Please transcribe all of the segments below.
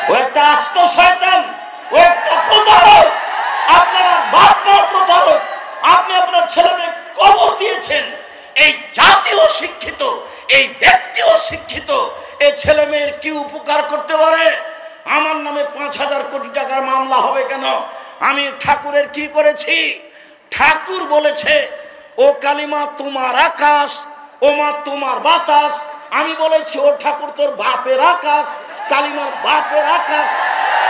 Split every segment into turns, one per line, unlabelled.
ও একটা আস্ত শয়তান, ও একটা প্রতারক। আপনারা বাপ মা প্রতারক। আপনি আপনার ছেলে মেয়ে কবর দিয়েছেন। এই জাতিও শিক্ষিত, এই ব্যক্তিও শিক্ষিত। এই ছেলে মেয়ের কি উপকার করতে পারে? আমার নামে 5,000 কোটি টাকার মামলা হবে কেন? আমি ঠাকুরের কি করেছি? ঠাকুর বলেছে ও কালিমা তোমার আকাশ, ও মা তোমার বাতাস। আমি বলেছি ও ঠাকুর তোর বাপের আকাশ, কালিমার বাপের আকাশ।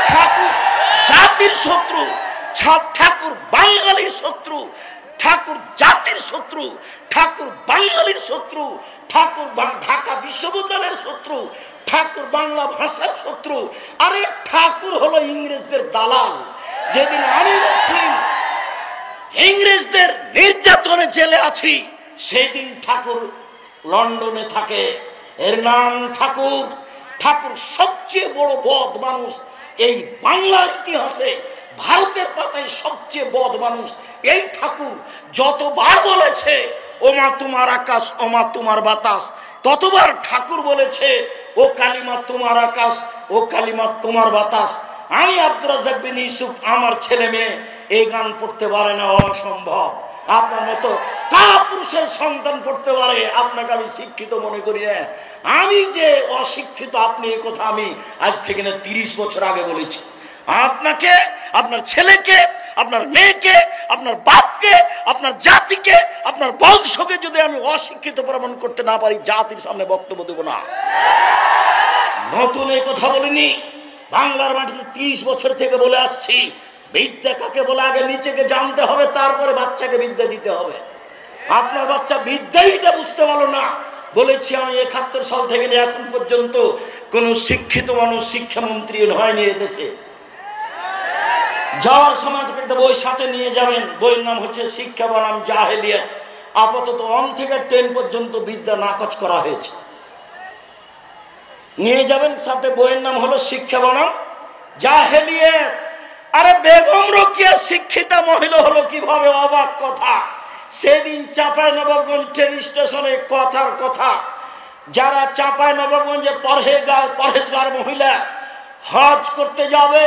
ঠাকুর জাতির শত্রু, ঠাকুর বাঙালির শত্রু, ঠাকুর জাতির শত্রু, ঠাকুর বাঙালির শত্রু, ঠাকুর ঢাকা বিশ্ববিদ্যালয়ের শত্রু, ঠাকুর বাংলা ভাষার শত্রু। আরে ঠাকুর হলো ইংরেজদের দালাল। যেদিন আমি মুসলিম ইংরেজদের নির্যাতনে জেলে আছি, সেই দিন ঠাকুর লন্ডনে থাকে। এর নাম ঠাকুর। ঠাকুর সবচেয়ে বড় বদ মানুষ এই বাংলার ইতিহাসে। ভারতের পাতায় সবচেয়ে বদ মানুষ এই ঠাকুর। যতবার বলেছে ও মা তোমার আকাশ, ও মা তোমার বাতাস, ততবার ঠাকুর বলেছে ও কালিমা তোমার আকাশ, ও কালিমা তোমার বাতাস। আমি আব্দুর রাজ্জাক বিন ইউসুফ, আমার ছেলে মেয়ে এই গান পড়তে পারে না, অসম্ভব। আপনার মতো কাপুরুষের সন্তান পড়তে পারে, আপনাকে আমি শিক্ষিত মনে করি না। আমি যে অশিক্ষিত আপনি এই কথা আমি আজ থেকে না 30 বছর আগে বলেছি। আপনাকে, আপনার ছেলেকে, আপনার মেয়েকে, আপনার বাপকে, আপনার জাতিকে, আপনার বংশকে যদি আমি অশিক্ষিত প্রমাণ করতে না পারি, জাতির সামনে বক্তব্য দেব না। নতুন এই কথা বলিনি, বাংলার মাটিতে 30 বছর থেকে বলে আসছি। বিদ্যা কাকে বলে আগে নিচেকে জানতে হবে, তারপরে বাচ্চাকে বিদ্যা দিতে হবে। আপনার বাচ্চা বিদ্যাইটা বুঝতে পারলো না। বলেছি আমি 71 সাল থেকে এখন পর্যন্ত কোন শিক্ষিত মানুষ শিক্ষামন্ত্রী হয়নি এদেশে। যাওয়ার সময় একটা বই সাথে নিয়ে যাবেন, বইয়ের নাম হচ্ছে শিক্ষা বনাম জাহেলিয়াত। আপাতত 1 থেকে 10 পর্যন্ত বিদ্যা নাকচ করা হয়েছে। নিয়ে যাবেন সাথে, বইয়ের নাম হলো শিক্ষা বনাম জাহেলিয়াত। আরে বেগম রোকেয়া শিক্ষিতা মহিলা হলো কিভাবে? অবাক কথা। সেদিন চাঁপাইনবাবগঞ্জ ট্রেন স্টেশনে কথার কথা, যারা চাঁপাইনবাবগঞ্জে পরহেজগার মহিলা হজ করতে যাবে,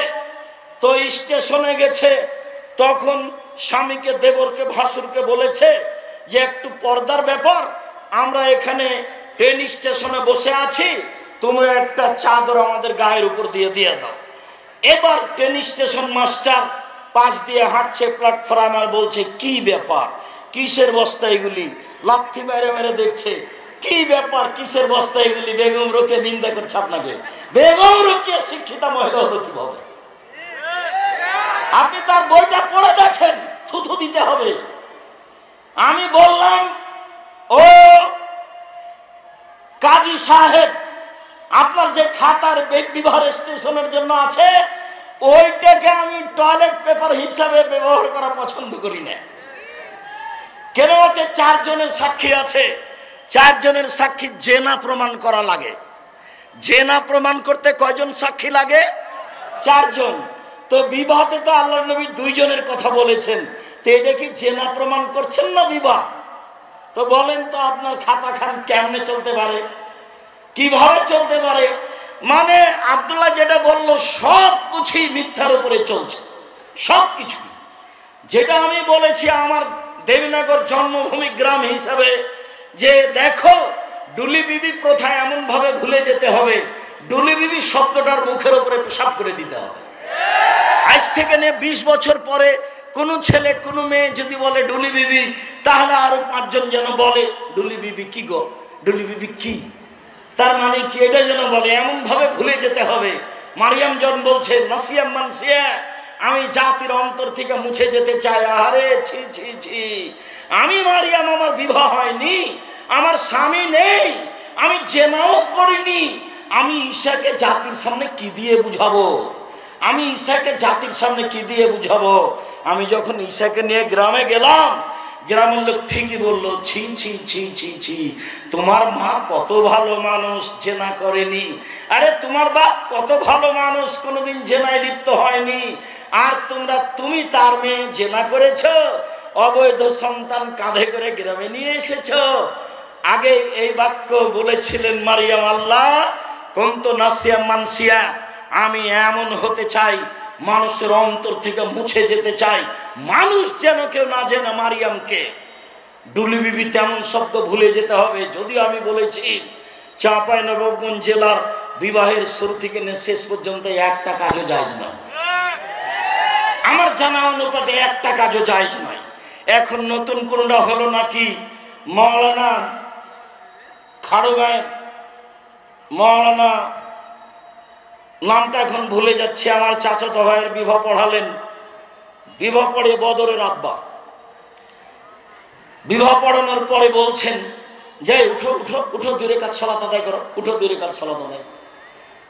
তো স্টেশনে গেছে, তখন স্বামীকে, দেবরকে, ভাসুরকে বলেছে যে একটু পর্দার ব্যাপার, আমরা এখানে ট্রেন স্টেশনে বসে আছি, তোমরা একটা চাদর আমাদের গায়ের উপর দিয়ে দাও। এবার ট্রেন স্টেশন মাস্টার পাশ দিয়ে হাঁটছে প্ল্যাটফর্মে, আর বলছে কি ব্যাপার, কিসের বস্তা এগুলি? লাথি মেরে মেরে দেখছে কি ব্যাপার, কিসের বস্তা এগুলি? বেগম রোকেয়া নিন্দা করছে আপনাকে। বেগম রোকেয়া শিক্ষিতা মহিলা হলো কিভাবে? আপনি তার বইটা পড়ে দেখেন, থুথু দিতে হবে। আমি বললাম ও কাজী সাহেব, আপনার যে খাতার বিবাহ স্টেশনের জন্য আছে, ওইটাকে আমি টয়লেট পেপার হিসাবে ব্যবহার করা পছন্দ করি না। কেন? ওতে 4 জনের সাক্ষী আছে। 4 জনের সাক্ষী জেনা প্রমাণ করা লাগে। জেনা প্রমাণ করতে কয়জন সাক্ষী লাগে? 4 জন। তো বিবাহতে তো আল্লাহর নবী 2 জনের কথা বলেছেন, তো এটা কি জেনা প্রমাণ করছেন না বিবাহ? তো বলেন তো আপনার খাতা খান কেমনে চলতে পারে, কিভাবে চলতে পারে? মানে আব্দুল্লাহ যেটা বললো সব কিছুই মিথ্যার উপরে চলছে, সব কিছু। যেটা আমি বলেছি আমার দেবীনগর জন্মভূমি গ্রাম হিসাবে, যে দেখো ডুলি বিবি প্রথা এমন ভাবে ভুলে যেতে হবে, ডুলি বিবি শব্দটার মুখের উপরে পেশাব করে দিতে হবে। আজ থেকে নিয়ে 20 বছর পরে কোনো ছেলে কোনো মেয়ে যদি বলে ডুলি বিবি, তাহলে আরো 5 জন যেন বলে ডুলি বিবি কি গো, ডুলি বিবি কি, তার মানে কি, এটা যেন বলে। এমন ভাবে ভুলে যেতে হবে। মারিয়াম জন বলছে নাসিয়াম মানসিয়া, আমি জাতির অন্তর থেকে মুছে যেতে চাই। আরে ছি ছি ছি, আমি মারিয়াম, আমার বিবাহ হয়নি, আমার স্বামী নেই, আমি জেনাও করিনি। আমি ঈশাকে জাতির সামনে কি দিয়ে বুঝাবো? আমি ঈশাকে জাতির সামনে কি দিয়ে বুঝাবো? আমি যখন ঈশাকে নিয়ে গ্রামে গেলাম, গ্রামের লোক ঠিকই বললো ছি ছি ছি ছি ছি, তোমার মা কত ভালো মানুষ, জেনা করেনি। আরে তোমার বাপ কত ভালো মানুষ, কোনোদিন জেনায় লিপ্ত হয়নি। আর তুমি তার মেয়ে জেনা করেছ, অবৈধ সন্তান কাঁধে করে গ্রামে নিয়ে এসেছ। আগে এই বাক্য বলেছিলেন মারিয়াম, আল্লাহ কুনতু নাসিয়া মানসিয়া, আমি এমন হতে চাই, মানুষের অন্তর থেকে মুছে যেতে চাই, মানুষ যেন কেউ না জেনে মারিয়ামকে। ডুলি বিবি তেমন শব্দ ভুলে যেতে হবে। যদি আমি বলেছি চাঁপাইনবাবগঞ্জ জেলার বিবাহের শুরু থেকে শেষ পর্যন্ত একটা কাজও জায়েজ নয়, আমার জানা অনুপাতে একটা কাজও জায়েজ নয়। এখন নতুন কোনটা হলো নাকি মাওলানা খাড়গাঁয়ের মাওলানা, নামটা এখন ভুলে যাচ্ছে, আমার চাচাতো ভাইয়ের বিবাহ পড়ালেন। বিবাহ পড়ে বদরের আব্বা বিবাহ পড়ানোর পরে বলছেন যে উঠো উঠো উঠো, 2 রাকাত সালাত আদায় করো, উঠো 2 রাকাত সালাত আদায়।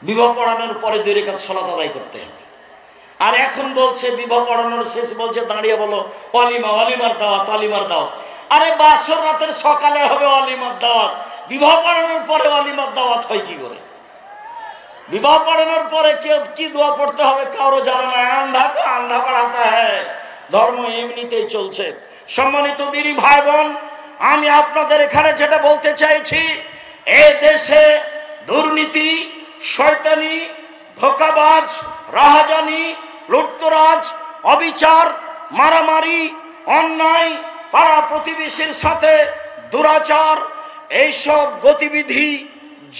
বিবাহ পড়ানোর পরে 2 রাকাত সালাত আদায় করতে হবে। আর এখন বলছে বিবাহ পড়ানোর শেষ বলছে দাঁড়িয়ে বলো অলিমা, অলিমার দাওয়াত, অলিমার দাওয়াত। আরে বাসর রাতের সকালে হবে অলিমার দাওয়াত, বিবাহ পড়ানোর পরে অলিমার দাওয়াত হয় কি করে? বিবাহ পড়ানোর পরে কেউ কি দোয়া পড়তে হবে কারো জানা নাই। আন্ধা কো আন্ধা পড়াতে হয়, ধর্ম এমনিতেই চলছে। সম্মানিত দিনী ভাই বোন, আমি আপনাদের এখানে যেটা বলতে চাইছি, এই দেশে দুর্নীতি, শয়তানি, ধোঁকাবাজ, রাহাজানি, লুটতরাজ, অবিচার, মারামারি, অন্যায়, পাড়া প্রতিবেশীর সাথে দুরাচার, এইসব গতিবিধি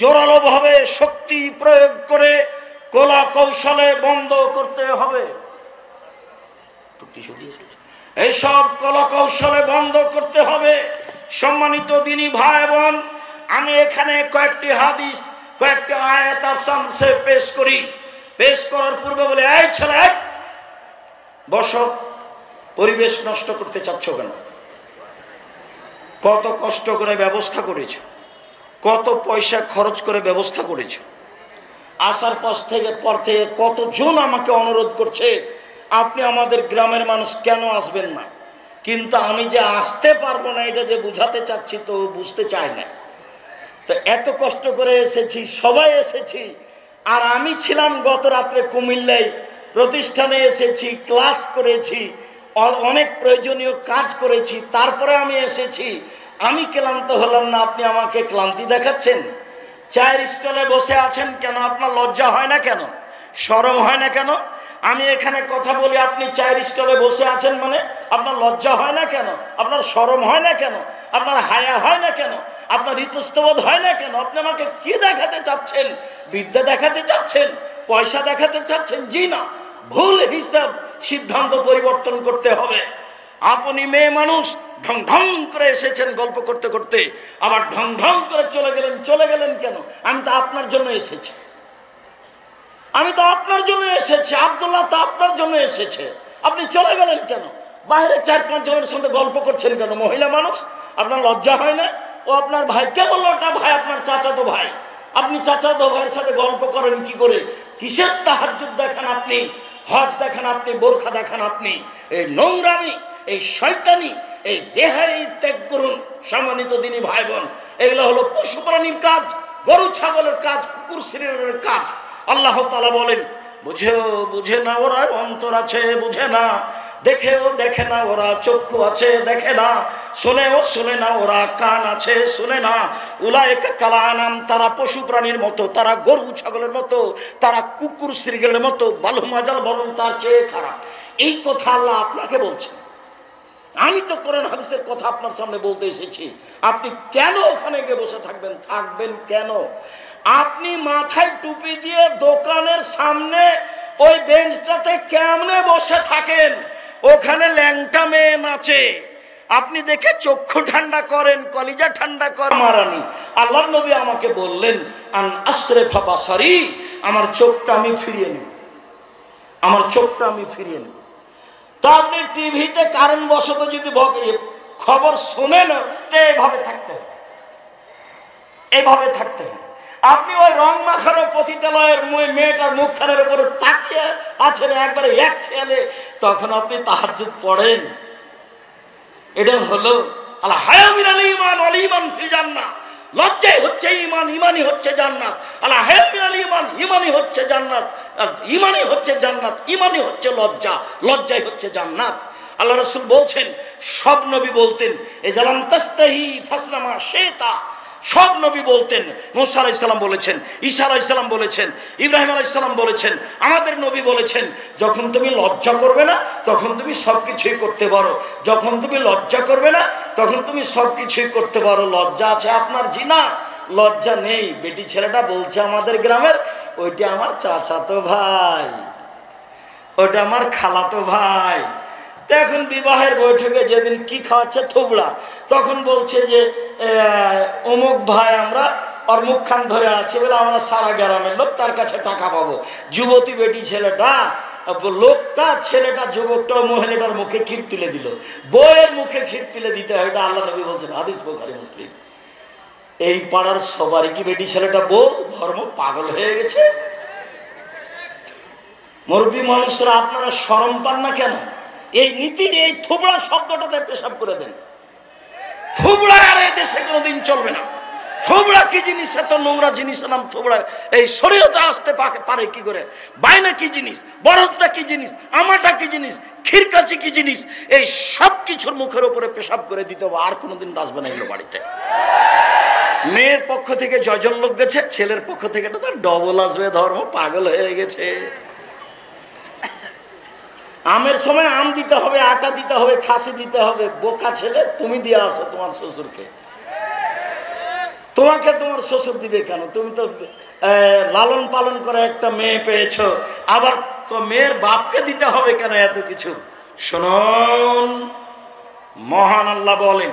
জোরালোভাবে শক্তি প্রয়োগ করে কলা কৌশলে বন্ধ করতে হবে। এইসব কলা কৌশলে বন্ধ করতে হবে। সম্মানিত দিনী ভাই বোন, আমি এখানে কয়েকটি হাদিস, কয়েকটি আয়াত আফসানসে পেশ করি। পেশ করার পূর্বে বলে, এই ছেলে বসো, পরিবেশ নষ্ট করতে চাচ্ছ কেন? কত কষ্ট করে ব্যবস্থা করেছ, কত পয়সা খরচ করে ব্যবস্থা করেছ। আসার পর থেকে কতজন আমাকে অনুরোধ করছে আপনি আমাদের গ্রামের মানুষ কেন আসবেন না, কিন্তু আমি যে আসতে পারবো না এটা যে বুঝাতে চাচ্ছি তো বুঝতে চায় না। তো এত কষ্ট করে এসেছি, সবাই এসেছি। আর আমি ছিলাম গত রাত্রে কুমিল্লায়, প্রতিষ্ঠানে এসেছি, ক্লাস করেছি, অনেক প্রয়োজনীয় কাজ করেছি, তারপরে আমি এসেছি। আমি ক্লান্ত হলাম না, আপনি আমাকে ক্লান্তি দেখাচ্ছেন? চায়ের স্টলে বসে আছেন কেন? আপনার লজ্জা হয় না কেন? শরম হয় না কেন? আমি এখানে কথা বলি, আপনি চায়ের স্টলে বসে আছেন মানে আপনার লজ্জা হয় না কেন? আপনার শরম হয় না কেন? আপনার হায়া হয় না কেন? আপনার ইতস্তবোধ হয় না কেন? আপনি আমাকে কি দেখাতে চাচ্ছেন? বিদ্যা দেখাতে চাচ্ছেন? পয়সা দেখাতে চাচ্ছেন? জি না, ভুল হিসাব, সিদ্ধান্ত পরিবর্তন করতে হবে। আপনি মেয়ে মানুষ, ঢং ঢং করে এসেছেন গল্প করতে করতে, আবার ঢং ঢং করে চলে গেলেন। চলে গেলেন কেন? আমি তো আপনার জন্য এসেছি, আমি তো আপনার জন্য এসেছি। আব্দুল্লাহ তো আপনার জন্য এসেছে, আপনি চলে গেলেন কেন? বাইরে 4-5 জনের সঙ্গে গল্প করছেন কেন? মহিলা মানুষ, আপনার লজ্জা হয় না? ও আপনার ভাই, কে বললো ওটা ভাই? আপনার চাচাতো ভাই। আপনি চাচাতো ভাইয়ের সাথে গল্প করেন কি করে? কিসের তাহাজ্জুদ দেখান আপনি, হজ দেখান আপনি, বোরখা দেখান আপনি? এই নোংরামি, এই শয়তানি, এই বেহাই ত্যাগ করুন। সম্মানিত দিনী ভাই বোন, এগুলো হলো পশু প্রাণীর কাজ, গরু ছাগলের কাজ, কুকুর সিরিয়ালের কাজ। আল্লাহ তাআলা বলেন, বুঝেও বুঝে না ওরা, অন্তর আছে বুঝে না, দেখেও দেখে না ওরা, চক্ষু আছে দেখে না, শোনেও শোনে না ওরা, কান আছে শুনে না। উলাইকা কাল আনাম, তারা পশু প্রাণীর মতো, তারা গরু ছাগলের মতো, তারা কুকুর সিরিয়ালের মতো, বালু মাজাল, বরং তার চেয়ে খারাপ। এই কথা আল্লাহ আপনাকে বলছেন। আমি তো কোরআন হাদিসের কথা আপনার সামনে বলতে এসেছি। আপনি কেন ওখানে গিয়ে বসে থাকবেন? থাকবেন কেন? আপনি মাথায় টুপি দিয়ে দোকানের সামনে ওই বেঞ্চটাতে কেমনে বসে থাকেন? ওখানে ল্যাংটা মেয়ে নাচে, আপনি দেখে চক্ষু ঠান্ডা করেন, কলিজা ঠান্ডা করেন। মারানি আল্লাহর নবী আমাকে বললেন, আন আসরিফা বাসারি, আমার চোখটা আমি ফিরিয়ে নেব, আমার চোখটা আমি ফিরিয়ে নেব। তো আপনি টিভিতে কারণবশত যদি খবর শোনেন, তো এইভাবে থাকতে হবে, এইভাবে থাকতে হবে। আপনি ওই রং মাখানো পতিতালয়ের মেয়েটার মুখখানের উপরে তাকিয়ে আছেন একবারে এক খেয়ালে, তখন আপনি তাহাজ্জুদ পড়েন। এটা হলো আল হায়া মিনাল ঈমান ওয়াল ঈমান ফিল জান্নাহ। লজ্জাই হচ্ছে ঈমান, ঈমানই হচ্ছে জান্নাত। আল হায়া মিনাল ঈমান, ঈমানই হচ্ছে জান্নাত, ঈমানই হচ্ছে জান্নাত, ঈমানই হচ্ছে লজ্জা, লজ্জাই হচ্ছে জান্নাত। আল্লাহ রাসূল বলছেন, সব নবী বলতেন, এ জালাম তাস্তাহি ফাসনামা শেতা, সব নবী বলতেন। মুসা আলাইহিস সালাম বলেছেন, ঈসা আলাইহিস সালাম বলেছেন, ইব্রাহিম আলাইহিস সালাম বলেছেন, আমাদের নবী বলেছেন, যখন তুমি লজ্জা করবে না তখন তুমি সব কিছুই করতে পারো। যখন তুমি লজ্জা করবে না তখন তুমি সব কিছুই করতে পারো। লজ্জা আছে আপনার জিনা, লজ্জা নেই। বেটি ছেলেটা বলছে আমাদের গ্রামের, ওইটা আমার চাচাতো ভাই, ওটা আমার খালাতো ভাই। তো এখন বিবাহের বৈঠকে যেদিন কি খাওয়াচ্ছে থুবড়া, তখন বলছে যে অমুক ভাই আমরা আর মুখখান ধরে আছে বলে আমরা সারা গ্রামের লোক তার কাছে টাকা পাবো। যুবতী বেটি ছেলেটা, লোকটা, ছেলেটা, যুবকটা মহিলাটার মুখে ক্ষীর তুলে দিল। বউয়ের মুখে ক্ষীর তুলে দিতে হয়, এটা আল্লাহ নবী বলছেন, হাদিস বুখারী মুসলিম। এই পাড়ার সবারই কি বেটি ছেলেটা বউ ধর্ম পাগল হয়ে গেছে? মুরব্বী মানুষরা আপনারা শরম পান না কেন? এই নীতির এই থুবড়া শব্দটাতে পেশাব করে দেন। থুবড়া আর এই দেশে কোনোদিন চলবে না। থুবড়া কি জিনিস? এত নোংরা জিনিস নাম থুবড়া এই শরীয়তে আসতে পারে কি করে? বাইনা কি জিনিস? বরদটা কি জিনিস? আমাটা কি জিনিস? খিরকাচি কি জিনিস? এই সব কিছুর মুখের উপরে পেশাব করে দিতে হবে, আর কোনোদিন আসবে না এগুলো বাড়িতে। মেয়ের পক্ষ থেকে জয়জন লোক গেছে, ছেলের পক্ষ থেকে এটা তার ডবল আসবে। ধর্ম পাগল হয়ে গেছে। আমের সময় আম দিতে হবে, আটা দিতে হবে, খাসি দিতে হবে। বোকা ছেলে, তুমি দিয়ে আসো তোমার শ্বশুরকে। তোমাকে তোমার শ্বশুর দিবে কেন? তুমি তো লালন পালন করে একটা মেয়ে পেয়েছো, আবার তো মেয়ের বাপকে দিতে হবে কেন এত কিছু? শুনুন, মহান আল্লাহ বলেন,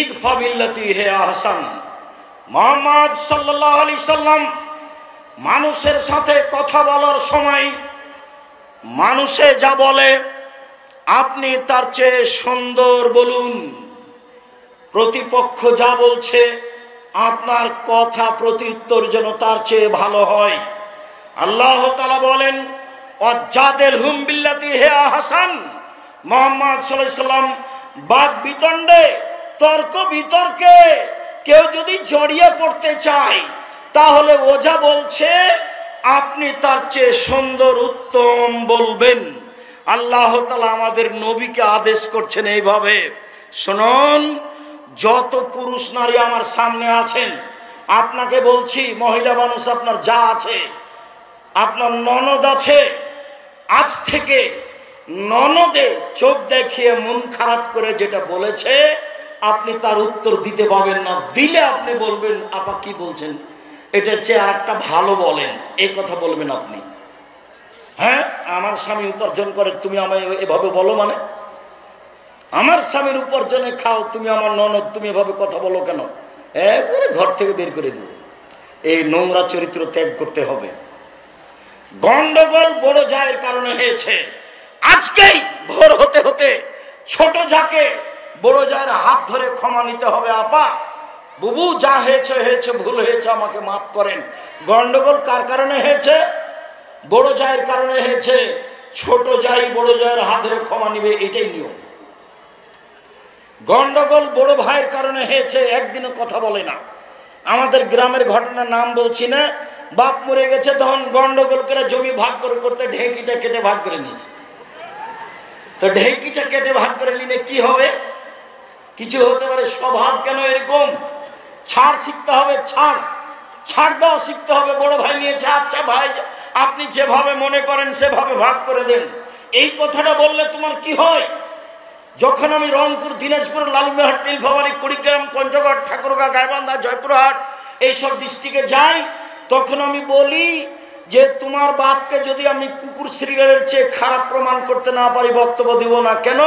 ইদফা বিল্লাতি হে আহসান। মুহাম্মদ সাল্লাল্লাহু আলাইহি সাল্লাম মানুষের সাথে কথা বলার সময় মানুষে যা বলে আপনি তার চেয়ে সুন্দর বলুন। প্রতিপক্ষ যা বলছে আপনার কথা প্রত্যুত্তর যেন তার চেয়ে ভালো হয়। আল্লাহ তাআলা বলেন, ওয়াজাদিলহুম বিল্লাতি হে আহসান। মুহাম্মদ সাল্লাল্লাহু আলাইহি সাল্লাম বাদ বিতণ্ডে, তর্ক বিতর্কে কেউ যদি জড়িয়ে পড়তে চায়, তাহলে ও যা বলছে আপনি তার চেয়ে সুন্দর উত্তম বলবেন। আল্লাহ তাআলা আমাদের নবীকে আদেশ করছেন এইভাবে। শুনুন, যত পুরুষ নারী আমার সামনে আছেন, আপনাকে বলছি, মহিলা মানুষ আপনার যা আছে, আপনার ননদ আছে, আজ থেকে ননদে চোখ দেখিয়ে মন খারাপ করে যেটা বলেছে আপনি তার উত্তর দিতে পাবেন না। দিলে আপনি বলবেন, আপা কি বলছেন, এটার চেয়ে আর একটা ভালো বলেন, এই কথা বলবেন আপনি। হ্যাঁ, আমার স্বামী উপার্জন করে, তুমি আমায় এভাবে বলো? মানে আমার স্বামীর উপার্জনে খাও, তুমি আমার ননদ, তুমি এভাবে কথা বলো কেন? একবারে ঘর থেকে বের করে দেব। এই নোংরা চরিত্র ত্যাগ করতে হবে। গন্ডগোল বড় জায়ের কারণে হয়েছে। আজকেই ভোর হতে হতে ছোট যাকে বড় জায়ের হাত ধরে ক্ষমা নিতে হবে। আপা, বুবু, যা হয়েছে হয়েছে, ভুল হয়েছে, আমাকে মাফ করেন। গন্ডগোল কার কারণে হয়েছে? বড় জায়ের কারণে হয়েছে। ছোট জাই বড় জায়ের হাত ধরে ক্ষমা নিবে, এটাই নিয়ম। গন্ডগোল বড় ভাইয়ের কারণে হয়েছে, একদিনও কথা বলে না। আমাদের গ্রামের ঘটনার নাম বলছি না, বাপ মরে গেছে, তখন গন্ডগোল করে জমি ভাগ করে করতে ঢেঁকিটা কেটে ভাগ করে নিয়েছে। তো ঢেঁকিটা কেটে ভাগ করে নিলে কি হবে? কিছু হতে পারে। স্বভাব কেন এরকম? ছাড় শিখতে হবে, ছাড় দেওয়া শিখতে হবে। বড় ভাই নিয়েছে, আচ্ছা ভাই আপনি যেভাবে মনে করেন সেভাবে ভাগ করে দেন। এই কথাটা বললে তোমার কি হয়? যখন আমি রংপুর, দিনাজপুর, লালমনিরহাট, নীলফামারী, কুড়িগ্রাম, পঞ্চগড়, ঠাকুরগাঁও, গাইবান্ধা, জয়পুরহাট এইসব ডিস্ট্রিক্টে যাই, তখন আমি বলি যে তোমার বাপকে যদি আমি কুকুর শ্রীগালের চেয়ে খারাপ প্রমাণ করতে না পারি, বক্তব্য দিব না। কেন?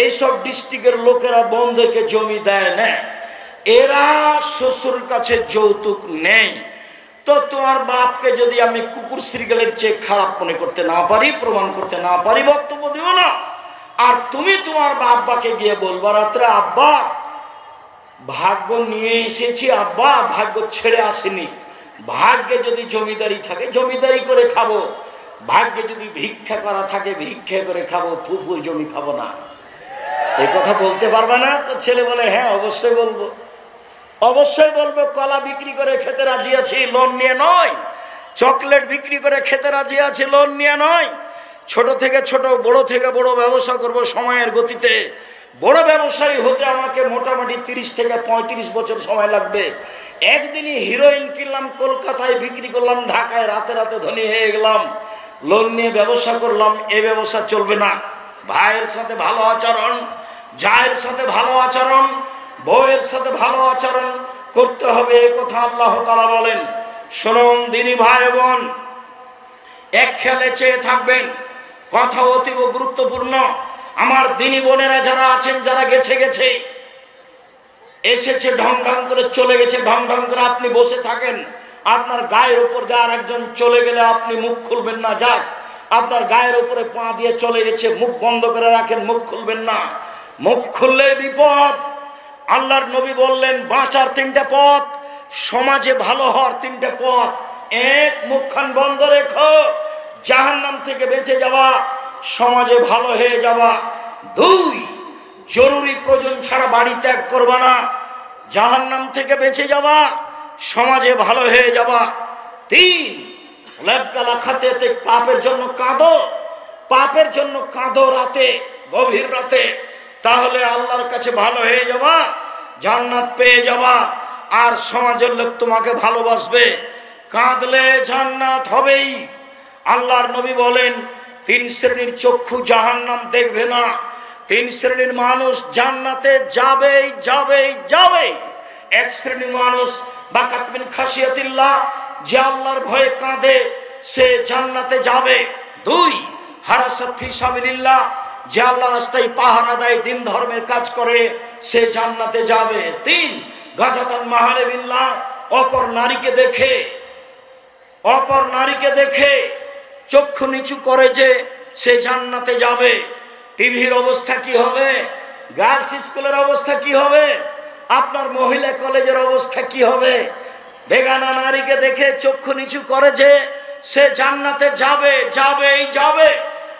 এইসব ডিস্ট্রিক্টের লোকেরা বোনদেরকে জমি দেয় না, এরা শ্বশুর কাছে যৌতুক নেই। তো তোমার বাপকে যদি আমি কুকুর শ্রীগালের চেয়ে খারাপ মনে করতে না পারি, প্রমাণ করতে না পারি, বক্তব্য দিব না। আর তুমি তোমার আব্বাকে গিয়ে বলবা রাত্রে, আব্বা ভাগ্য নিয়ে এসেছি, আব্বা ভাগ্য ছেড়ে আসেনি। ভাগ্যে যদি জমিদারি থাকে জমিদারি করে খাবো, ভাগ্যে যদি ভিক্ষা করা থাকে ভিক্ষা করে খাবো, ফুফুর জমি খাবো না। এই কথা বলতে পারবে না? তো ছেলে বলে, হ্যাঁ অবশ্যই বলবো, অবশ্যই বলবো। কলা বিক্রি করে খেতে রাজি আছি, লোন নিয়ে নয়। চকলেট বিক্রি করে খেতে রাজি আছি, লোন নিয়ে নয়। ছোট থেকে ছোট, বড় থেকে বড় ব্যবসা করব সময়ের গতিতে। বড় ব্যবসায়ী হতে আমাকে মোটামুটি 30 থেকে 35 বছর সময় লাগবে। একদিনই হিরোইন কিনলাম, কলকাতায় বিক্রি করলাম, ঢাকায় রাতে রাতে ধনী হয়ে গেলাম, লোন নিয়ে ব্যবসা করলাম। এ ব্যবসা চলবে না। ভাইয়ের সাথে ভালো আচরণ, জায়ের সাথে ভালো আচরণ, বউয়ের সাথে ভালো আচরণ করতে হবে, এই কথা আল্লাহ তাআলা বলেন। শুনুন দিনী ভাই বোন, এক খেয়ালে চেয়ে থাকবেন, কথা অতীব গুরুত্বপূর্ণ। আমার দিনী বোনেরা যারা আছেন, যারা গেছে এসেছে, ঢং ঢং করে চলে গেছে, ঢং ঢং করে আপনি বসে থাকেন, আপনার গায়ের উপর দিয়ে আর একজন চলে গেলে আপনি মুখ খুলবেন না। যাক, আপনার গায়ের উপরে পা দিয়ে চলে গেছে, মুখ বন্ধ করে রাখেন, মুখ খুলবেন না। মুখ খুললে বিপদ। আল্লাহর নবী বললেন, বাঁচার 3টে পথ, সমাজে ভালো হওয়ার 3টে পথ। এক, মুখখান বন্ধ রেখো, জাহান্নাম থেকে বেঁচে যাওয়া, সমাজে ভালো হয়ে যাওয়া। 2, জরুরি প্রয়োজন ছাড়া বাড়ি ত্যাগ করবা না, জাহান্নাম থেকে বেঁচে যাওয়া, সমাজে ভালো হয়ে যাওয়া। 3, লেবকালা খাতে পাপের জন্য কাঁদো, পাপের জন্য কাঁদো রাতে, গভীর রাতে, তাহলে আল্লাহর কাছে ভালো হয়ে যাওয়া, জান্নাত পেয়ে যাওয়া, আর সমাজের লোক তোমাকে ভালোবাসবে। কাঁদলে জান্নাত হবেই। আল্লাহর নবী বলেন, 3 শ্রেণীর চক্ষু জাহান্নাম দেখবে না, 3 শ্রেণীর মানুষ জান্নাতে যাবেই যাবেই যাবে। 1 শ্রেণীর মানুষ বাকাত মিন খাশিয়াতিল্লাহ, যে আল্লাহর ভয়ে কাঁদে, সে জান্নাতে যাবে। 2, হারাসাত ফি সাবিলিল্লাহ, যে আল্লাহর রাস্তায় পাহারা দেয়, দিন ধর্মের কাজ করে, সে জান্নাতে যাবে। 3, গাজাতান মাহারিবিল্লাহ, অপর নারীকে দেখে চক্ষু নিচু করে, যে সে জান্নাতে যাবে। টিভির অবস্থা কি হবে? গার্লস স্কুলের অবস্থা কি হবে? আপনার মহিলা কলেজের অবস্থা কি হবে? বেগানা নারীকে দেখে চক্ষু নিচু করে, যে সে জান্নাতে যাবে যাবেই যাবে।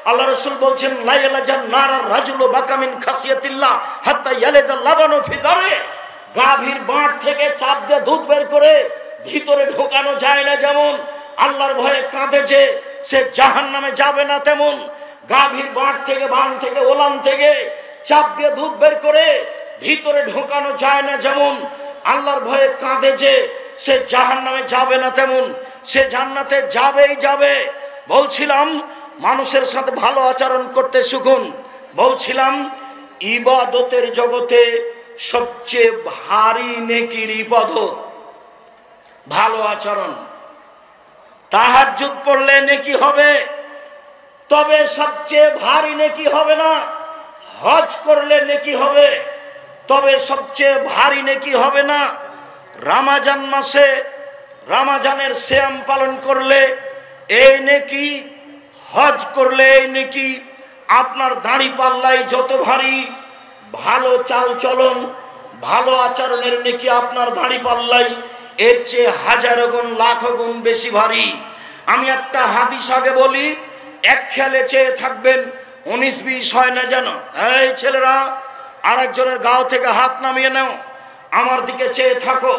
আল্লাহ রাসূল বলছেন, লা ইয়ালাজান নারার রাজুলু বাকামিন খাসিয়াতিল্লাহ হাত্তা ইয়ালিদাল লাবানু ফি দারে। গাভীর বাঁট থেকে চাপ দিয়ে দুধ বের করে ভিতরে ঢোকানো যায় না, যেমন আল্লাহর ভয়ে কাঁদে যে সে জাহান্নামে যাবে না, তেমন গাভীর বাঁট থেকে, বান থেকে, ওলান থেকে চাপ দিয়ে দুধ বের করে ভিতরে ঢোকানো যায় না, যেমন আল্লাহর ভয়ে কাঁদে যে সে জাহান্নামে যাবে না, তেমন সে জান্নাতে যাবেই যাবে। বলছিলাম মানুষের সাথে ভালো আচরণ করতে শিখুন। বলছিলাম ইবাদতের জগতে সবচেয়ে ভারী নেকির ইবাদত ভালো আচরণ। তাহাজ্জুদ পড়লে নেকি হবে, তবে সবচেয়ে ভারী নেকি হবে না। হজ করলে নেকি হবে, তবে সবচেয়ে ভারী নেকি হবে না। রমজান মাসে রমজানের সিয়াম পালন করলে এই নেকি, হজ করলে এই নেকি। আপনার দাড়ি পাল্লাই যত ভারী, ভালো চাল চলন, ভালো আচরণের নেকি আপনার দাড়ি পাল্লাই এর চেয়ে 1000 গুণ, লাখ গুণ বেশি ভারী। আমি একটা হাদিস আগে বলি, এক খেয়ালে চেয়ে থাকবেন, 19-20 হয় না যেন। এই ছেলেরা, আরেকজনের গাও থেকে হাত নামিয়ে নাও, আমার দিকে চেয়ে থাকো।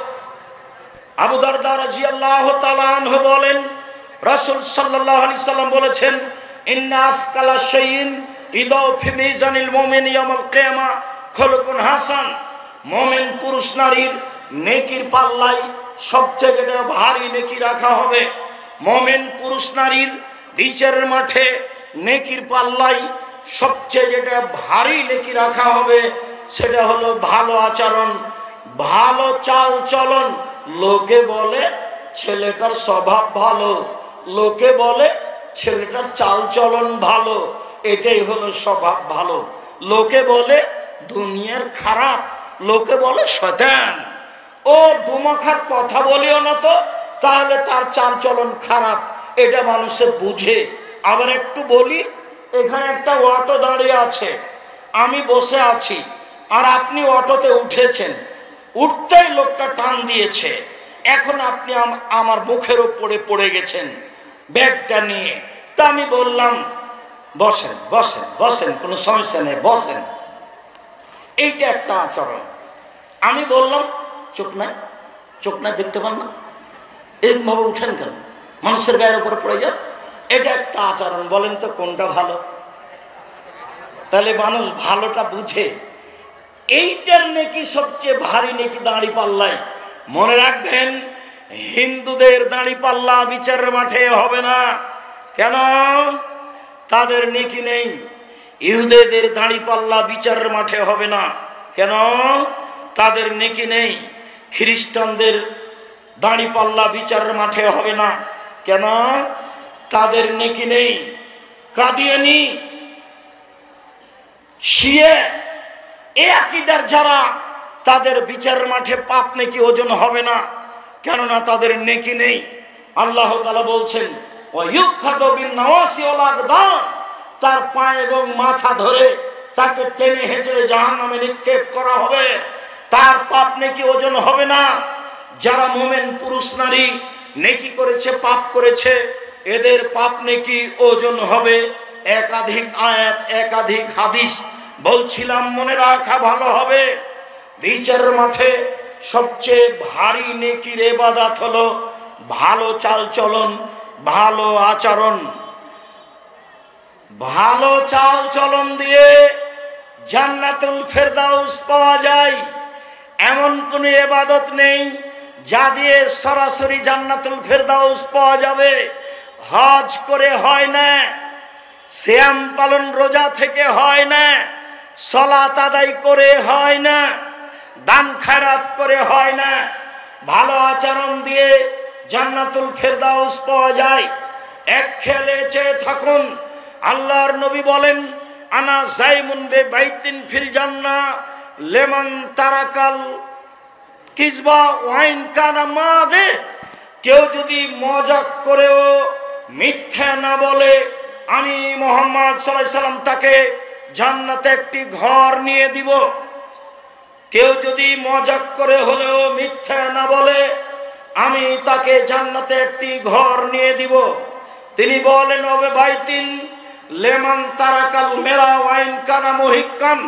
আবু দারদা রাদিয়াল্লাহু তাআলা আনহু বলেন, রাসূল সাল্লাল্লাহু আলাইহি সাল্লাম বলেছেন, ইন্না আফকালা শাইইন ইদাউ ফি মিজানিল মুমিন ইয়াউমাল কিয়ামা খুলুকুন হাসান। মুমিন পুরুষ নারীর নেকির পাল্লায় সবচেয়ে ভারী নেকি রাখা হবে। মুমিন পুরুষ নারীর বিচারের মাঠে নেকির পাল্লায় সবচেয়ে যেটা ভারী নেকি রাখা হবে, সেটা হলো ভালো আচরণ, ভালো চাল চলন। লোকে বলে ছেলেটার স্বভাব ভালো, লোকে বলে ছেলেটার চাল চলন ভালো, এটাই হলো স্বভাব ভালো। লোকে বলে দুনিয়ার খারাপ, লোকে বলে শয়তান। ও দুমাখার কথা বলিও না তো, তাহলে তার চাল চলন খারাপ, এটা মানুষে বুঝে। আবার একটু বলি, এখানে একটা অটো দাঁড়িয়ে আছে, আমি বসে আছি, আর আপনি অটোতে উঠেছেন, উঠতেই লোকটা টান দিয়েছে, এখন আপনি আমার মুখের উপরে পড়ে গেছেন ব্যাগটা নিয়ে। তা আমি বললাম, বসেন বসেন বসেন, কোনো সমস্যা নেই, বসেন। এইটা একটা আচরণ। আমি বললাম, চোখ নাই, চোখ নাই, দেখতে পান না, এরকমভাবে উঠেন কেন, মানুষের গায়ের উপরে পড়ে যান, এটা একটা আচরণ। বলেন তো কোনটা ভালো? তাহলে মানুষ ভালোটা বুঝে, এইটার নেকি সবচেয়ে ভারী নেকি দাঁড়ি পাল্লায়। মনে রাখবেন, হিন্দুদের দাঁড়ি পাল্লা বিচারের মাঠে হবে না। কেন? তাদের নেকি নেই। ইহুদিদের দাঁড়ি পাল্লা বিচারের মাঠে হবে না। কেন? তাদের নেকি নেই। খ্রিস্টানদের দাঁড়ি পাল্লা বিচারের মাঠে হবে না। কেন? তাদের নেকি নেই। কাদিয়ানি, শিয়া, এ আকীদার যারা, তাদের বিচারের মাঠে পাপ নেকি ওজন হবে না। কেননা তাদের নেকি নেই। আল্লাহ তাআলা বলছেন, ওয়ায়ুখাযু বিন-নাওয়াসি ওয়াল আকদাম, তার পা এবং মাথা ধরে তাকে টেনে হেঁচড়ে জাহান্নামে নিক্ষেপ করা হবে। তার পাপ নেকি ওজন হবে না। যারা মুমিন পুরুষ নারী নেকি করেছে, পাপ করেছে, এদের পাপ নেকি ওজন হবে। একাধিক আয়াত, একাধিক হাদিস বলছিলাম, মনে রাখা ভালো হবে। বিচারের মাঠে সবচেয়ে ভারী নেকির ইবাদত হলো ভালো চালচলন, ভালো আচরণ। ভালো চালচলন দিয়ে জান্নাতুল ফেরদাউস পাওয়া যায়। এমন কোন ইবাদত নেই যা দিয়ে সরাসরি জান্নাতুল ফেরদাউস পাওয়া যাবে। হজ করে হয় না, সিয়াম পালন রোজা থেকে হয় না, সালাত আদায় করে হয় না, দান খায়রাত করে হয় না। ভালো আচরণ দিয়ে জান্নাতুল ফেরদাউস পাওয়া যায়। এক খেলে চেয়ে থাকুন। আল্লাহর নবী বলেন, আনা জাইমুন বে বাইতিন ফিল জান্নাহ লিমান তারাকাল কিসবা ওয়াইন কানা মাযে। কেউ যদি মজাক করেও মিথ্যা না বলে, আমি মুহাম্মদ সাল্লাল্লাহু আলাইহি সাল্লাম তাকে জান্নাতে একটি ঘর নিয়ে দিব। কেউ যদি মজাক করে হলেও মিথ্যা না বলে, আমি তাকে জান্নাতে একটি ঘর নিয়ে দিব। তিনি বলেন, ওবে বাইতিন লেমান তারাকাল মেরা ওয়াইন কানা মুহিক্কান।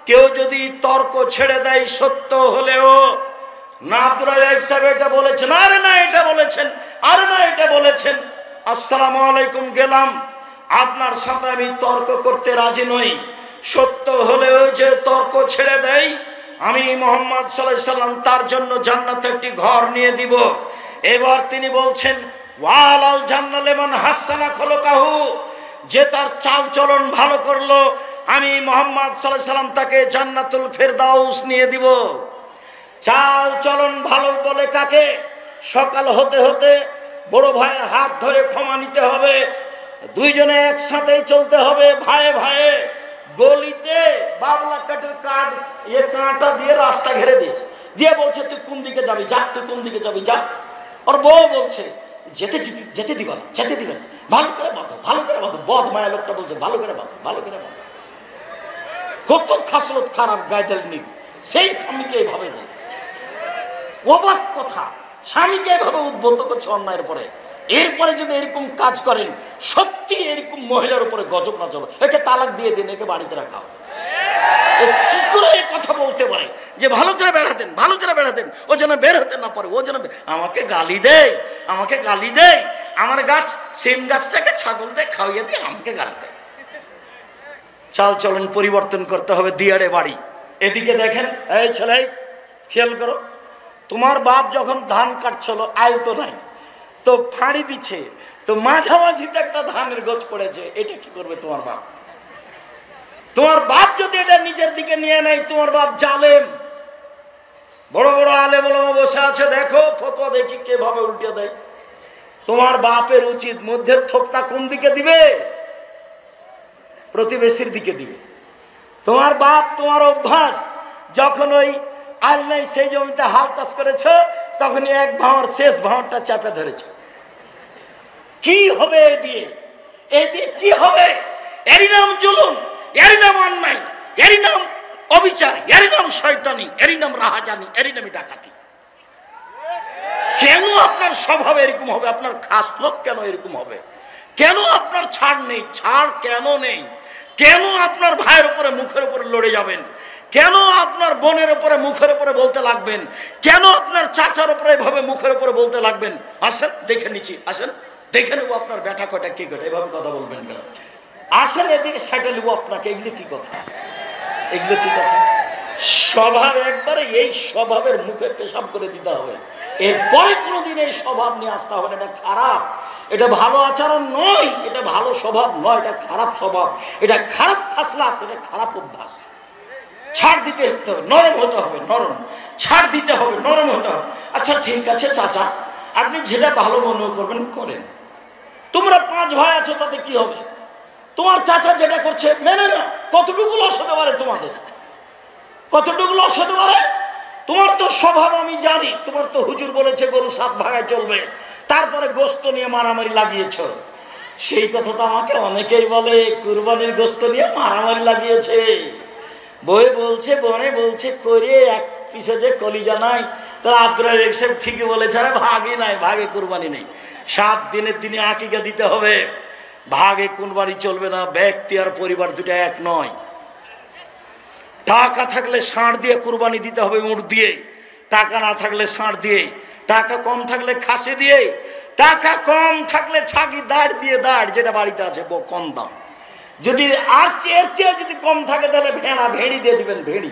কেউ যদি তর্ক ছেড়ে দেয় সত্য হলেও, না আব্দুর রাজ্জাক সাহেব এটা বলেছেন, আরে না এটা বলেছেন, আরে না এটা বলেছেন, আসসালামু আলাইকুম গেলাম, আপনার সাথে আমি তর্ক করতে রাজি নই। সত্য হলেও যে তর্ক ছেড়ে দেয়, আমি মুহাম্মদ সাল্লাল্লাহু আলাইহি সাল্লাম তার জন্য জান্নাতে একটি ঘর নিয়ে দিব। এবার তিনি বলছেন, ওয়ালাল জান্নাত লিমান হাসানা খুলুকাহু। যে তার চাল চলন ভালো করলো, আমি মুহাম্মদ সাল্লাল্লাহু আলাইহি সাল্লাম তাকে জান্নাতুল ফেরদাউস নিয়ে দিব। চাল চলন ভালো বলে কাকে? সকাল হতে হতে বড় ভাইয়ের হাত ধরে ক্ষমা নিতে হবে। দুইজনে একসাথে চলতে হবে, ভাইয়ে ভাইয়ে। গলিতে বাবলা কাঠের কাঁটা দিয়ে রাস্তা ঘেরে দিয়েছে, দিয়ে বলছে তুই কোন দিকে যাবি যা, তুই কোন দিকে যাবি যা। ওর বউ বলছে যেতে যেতে দিবা না, যেতে দিবা না, ভালো করে বাঁধো, ভালো করে বাঁধো। বদ মায়া লোকটা বলছে ভালো করে বাঁধো, ভালো করে বাঁধো। কত খাসলত খারাপ গায়দাল নিবি, সেই স্বামীকে এইভাবে বলছে। অবাক কথা, স্বামীকে এভাবে উদ্বুদ্ধ করছে অন্যায়ের পরে। এরপরে যদি এরকম কাজ করেন, সত্যি এরকম মহিলার উপরে গজব না চলো, একে তালাক দিয়ে দিন, একে বাড়িতে রাখা হবে। কি করে এই কথা বলতে পারে যে ভালো করে বেড়াতেন, ভালো করে বেড়াতেন, ও যেন বের হতে না পারে, ও যেন আমাকে গালি দেয়, আমাকে গালি দেয়। আমার গাছ সিম গাছটাকে ছাগল দিয়ে খাওয়িয়ে দিয়ে আমাকে গালি দেয়। চাল চলন পরিবর্তন করতে হবে। দিয়াড়ে বাড়ি। এদিকে দেখেন, এই ছেলে খেয়াল করো, তোমার বাপ যখন ধান কাটছিল, আয় তো নাই, তো ফাঁড়ি দিচ্ছে, তো মাঝামাঝিতে একটা ধানের গোছ পড়েছে, এটা কি করবে তোমার বাপ? তোমার বাপ যদি এটা নিজের দিকে নিয়ে নেয়, তোমার বাপ জালেম। বড় বড় আলেম ওলামা বসে আছে, দেখো ফতোয়া দেখি কিভাবে উল্টে দেয়। তোমার বাপের উচিত মধ্যের থোপটা কোন দিকে দিবে? প্রতিবেশীর দিকে দিবে। তোমার বাপ, তোমার অভ্যাস, যখন ওই আল নাই সেই জমিতে হাল চাষ করেছ, তখনই এক ভাঁড় শেষ ভাঁড়টা চাপে ধরেছ। কি হবে এ দিয়ে? এই দিয়ে কি হবে? এরই নাম জুলুম, এরই নাম অন্যায়, এরই নাম অবিচার, এরই নাম শয়তানি, এরই নাম রাহাজানি, এরই নামই ডাকাতি। কেন আপনার স্বভাব এরকম হবে? আপনার খাসলত কেন এরকম হবে? কেন আপনার ছাড় নেই? ছাড় কেন নেই? কেন আপনার ভাইয়ের উপরে মুখের উপরে লড়ে যাবেন? কেন আপনার বোনের উপরে মুখের উপরে বলতে লাগবেন? কেন আপনার চাচার উপরে এভাবে মুখের উপরে বলতে লাগবেন? আসেন দেখে নিচ্ছি, আসেন দেখে নেবো আপনার বেটা কটা কি কটা, এভাবে কথা বলবেন কেন? আসেন এদিকে সেটা নেবো আপনাকে। এগুলো কি কথা? এগুলো কি কথা? স্বভাব একবারে এই স্বভাবের মুখে পেশাব করে দিতে হবে, এরপরে কোনোদিন এই স্বভাব নিয়ে আসতে হবে না। এটা খারাপ, এটা ভালো আচরণ নয়, এটা ভালো স্বভাব নয়, এটা খারাপ স্বভাব, এটা খারাপ খাসলাত, এটা খারাপ অভ্যাস। ছাড় দিতে হবে, নরম হতে হবে, নরম ছাড় দিতে হবে, নরম হতে হবে। আচ্ছা ঠিক আছে চাচা, আপনি যেটা ভালো মনে করবেন করেন, তোমরা 5 ভাই আছো, তাতে কি হবে? তোমার চাচা যেটা করছে মেনে না। কতটুকু লস হতে পারে তোমাদের? কতটুকু লস হতে পারে? তোমার তো স্বভাব আমি জানি, তোমার তো হুজুর বলেছে গরু 7 ভাগায় চলবে, তারপরে গোস্ত নিয়ে মারামারি লাগিয়েছ। সেই কথা তো আমাকে অনেকেই বলে, কুরবানির গোস্ত নিয়ে মারামারি লাগিয়েছে। বনে বলছে করে এক পিছে যে কলিজা নাই, তার আদ্রা সব ঠিকই বলেছে, আরে ভাগই নাই, ভাগে কুরবানি নেই। 7 দিনের দিনে আকিকা দিতে হবে, ভাগে কুরবানি চলবে না। ব্যক্তি আর পরিবার দুটা এক নয়। টাকা থাকলে ষাঁড় দিয়ে কুরবানি দিতে হবে, উট দিয়ে। টাকা না থাকলে ষাঁড় দিয়ে, টাকা কম থাকলে খাসি দিয়ে, টাকা কম থাকলে ছাগি দাঁড় দিয়ে, দাঁড় যেটা বাড়িতে আছে কম দাম। যদি আর চেয়ে যদি কম থাকে তাহলে ভেড়ি দিয়ে দিবেন, ভেড়ি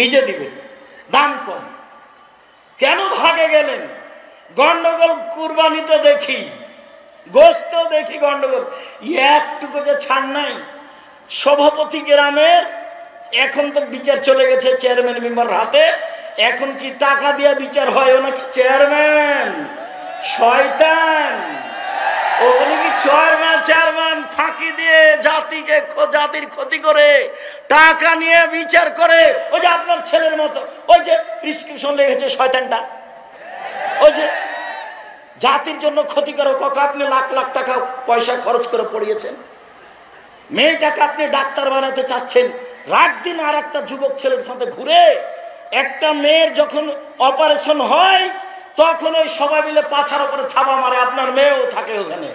নিজে দিবেন, দাম কম। কেন ভাগে গেলেন? গন্ডগোল কুরবানিতে দেখি, গোস্ত দেখি গন্ডগোল, একটুকু যে ছাড় নাই। সভাপতি গ্রামের এখন তো বিচার চলে গেছে চেয়ারম্যান মেম্বার হাতে। এখন কি টাকা দিয়ে বিচার হয়? ও নাকি চেয়ারম্যান, শয়তান। ওগুলো কি চেয়ারম্যান ফাঁকি দিয়ে জাতির ক্ষতি করে টাকা নিয়ে বিচার করে। ওই যে আপনার ছেলের মতো, ওই যে প্রেসক্রিপশন লেগেছে শয়তানটা, ওই যে জাতির জন্য ক্ষতিকারক। আপনি লাখ লাখ টাকা পয়সা খরচ করে পড়িয়েছেন, মেয়েটাকে আপনি ডাক্তার বানাতে চাচ্ছেন, রাত দিন আর একটা যুবক ছেলের সাথে ঘুরে। একটা মেয়ের যখন অপারেশন হয় তখন ওই সবাই মিলে পাছার উপরে থাবা মারে, আপনার মেয়েও থাকে ওখানে।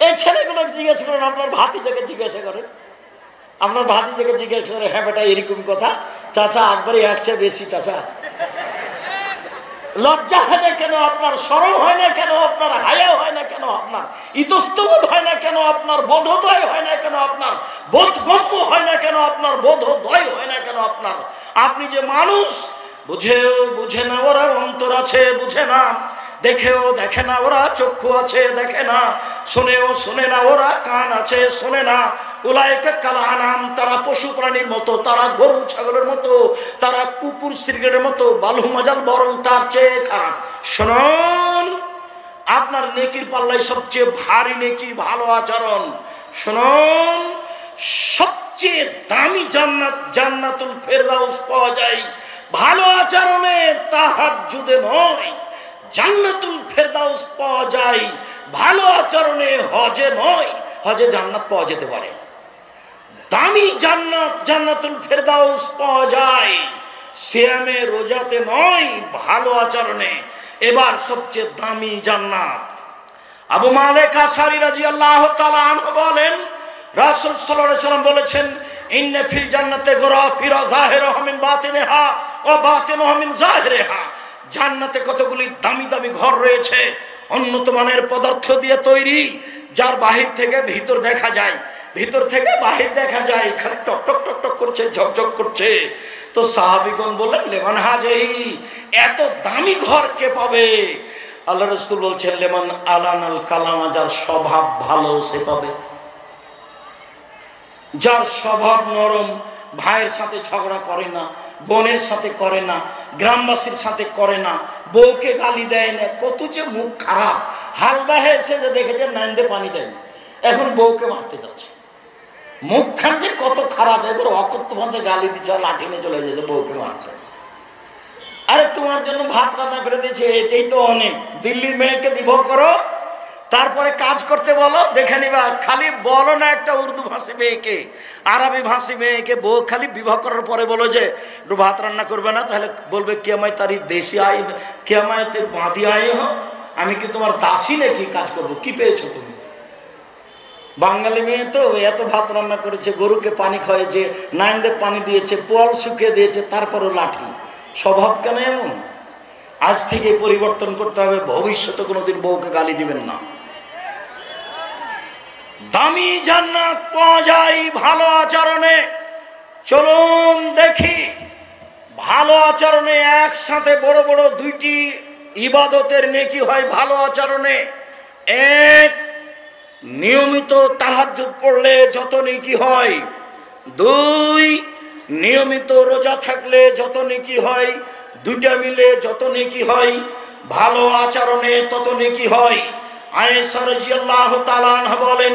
এই ছেলেগুলো জিজ্ঞেস করেন, আপনার ভাতিজাকে জিজ্ঞাসা করেন, আপনার ভাতিজাকে জিজ্ঞেস করে, হ্যাঁ বেটা এরকম কথা, চাচা একবারে এর চেয়ে বেশি। চাচা লজ্জা হয় না কেন আপনার? শরম হয় না কেন আপনার? হায়া হয় না কেন আপনার? ইতস্তবোধ হয় না কেন আপনার? বোধোদয় হয় না কেন আপনার? বোধগম্য হয় না কেন আপনার? বোধোদয় হয় না কেন আপনার? আপনি যে মানুষ, বুঝে না ওরা, অন্তর আছে বুঝে না, দেখেও দেখে না ওরা, চক্ষু আছে দেখে না, শোনে না ওরা, কান আছে শোনে না। উলাইকা কাল আনাম, তারা পশু প্রাণীর মতো, তারা গরু ছাগলের মতো, তারা কুকুর শ্রীগের মতো, বালু মাজাল বরং তার চেয়ে খারাপ। শুনুন, আপনার নেকির পাল্লায় সবচেয়ে ভারী নেকি ভালো আচরণ। শুনুন, সবচেয়ে দামি জান্নাত, জান্নাতুল ফেরদাউস পাওয়া যায় ভালো আচরণে, তাহাজ্জুদে নয়। জান্নাতুল ফেরদাউস পাওয়া যায় ভালো আচরণে, হজে নয়। হজে জান্নাত পাওয়া যেতে পারে, দামি জান্নাত, জান্নাতুল ফেরদাউস পাওয়া যায় সিয়ামে, রোজাতে নয়, ভালো আচরণে। এবার সবচেয়ে দামি জান্নাত। আবু মালিক আশআরী রাদিয়াল্লাহু তাআলা আনহু বলেন, রাসূল সাল্লাল্লাহু আলাইহি ওয়াসাল্লাম বলেছেন, ইন্না ফিল জান্নাতে গরাফিরা যাহিরুহা মিন বাতিনিহা ওয়া বাতিনুহা মিন যাহিরিহা। জান্নাতে কতগুলি দামি দামি ঘর রয়েছে, উন্নত মানের পদার্থ দিয়ে তৈরি, যার বাহির থেকে ভিতর দেখা যায়, ভিতর থেকে বাহির দেখা যায়, খালি টক টক টক টক করছে, ঝকঝক করছে। তো সাহাবীগণ বললেন, লেমান হাজিহি, এত দামি ঘর কে পাবে? আল্লাহ রাসূল বলছেন, লেমান আলানাল কালামা, যার স্বভাব ভালো সে পাবে। যার স্বভাব নরম, ভাইয়ের সাথে ঝগড়া করে না, বোনের সাথে করে না, গ্রামবাসীর সাথে করে না, বউকে গালি দেয় না। কত যে মুখ খারাপ। হালবাহে এসে যে দেখেছে নাইন্দে পানি দেয়, এখন বউকে মারতে যাচ্ছে। মুখখান যে কত খারাপ, এবার অকথ্য ভাষায় গালি দিচ্ছে, লাঠি নিয়ে চলে যাচ্ছে, বউকে মারছে। আরে তোমার জন্য ভাত রান্না করে দিয়েছে, এটাই তো অনেক। দিল্লির মেয়েকে বিবাহ করো, তারপরে কাজ করতে বলো, দেখে নিবা। খালি বলো না একটা উর্দু ভাষী মেয়েকে, আরবি ভাষী মেয়েকে বউ খালি বিবাহ করার পরে বলো যে একটু ভাত রান্না করবে না, তাহলে বলবে কে আমায় তারি দেশি আয়, কে আমায় তে বাঁধি আয় হো, আমি কি তোমার দাসী নাকি কাজ করবো? কি পেয়েছো তুমি? বাঙালি মেয়ে তো এত ভাত রান্না করেছে, গরুকে পানি খাওয়াইছে, নাইন্দে পানি দিয়েছে, পোয়াল শুকিয়ে দিয়েছে, তারপরও লাঠি। স্বভাব কেন এমন? আজ থেকে পরিবর্তন করতে হবে, ভবিষ্যতে কোনোদিন বউকে গালি দিবেন না। দামি জান্নাত পাওয়া যায় ভালো আচরণে, চলুন দেখি ভালো আচরণে একসাথে বড় বড় দুইটি ইবাদতের নেকি হয় ভালো আচরণে। এক, নিয়মিত তাহাজ্জুদ পড়লে যত নেকি হয়। দুই, নিয়মিত রোজা থাকলে যত নেকি হয়। দুইটা মিলে যত নেকি হয়, ভালো আচরণে তত নেকি হয়। আয়েশা রাদিয়াল্লাহু তাআলা আনহা বলেন,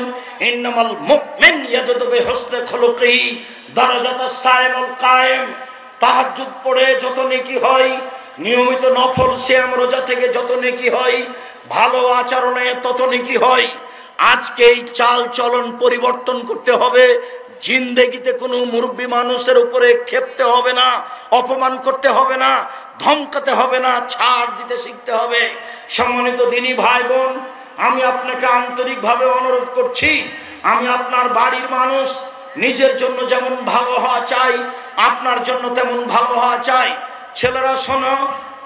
ইন্নামাল মুমিন ইয়াজুদু বিহুসনি খুলুকিহি দারাজাতাস সাইমুল কায়েম। তাহাজ্জুদ পড়ে যত নেকি হয়, নিয়মিত নফল সিয়াম রোজা থেকে যত নেকি হয়, ভালো আচরণে তত নেকি হয়। আজকে এই চাল চলন পরিবর্তন করতে হবে। জিন্দেগিতে কোনো মুরব্বী মানুষের উপরে ক্ষেপতে হবে না, অপমান করতে হবে না, ধমকাতে হবে না, ছাড় দিতে শিখতে হবে। সম্মানিত দিনী ভাই বোন, আমি আপনাকে আন্তরিকভাবে অনুরোধ করছি, আমি আপনার বাড়ির মানুষ, নিজের জন্য যেমন ভালো হওয়া চাই, আপনার জন্য তেমন ভালো হওয়া চাই। ছেলেরা শোনো,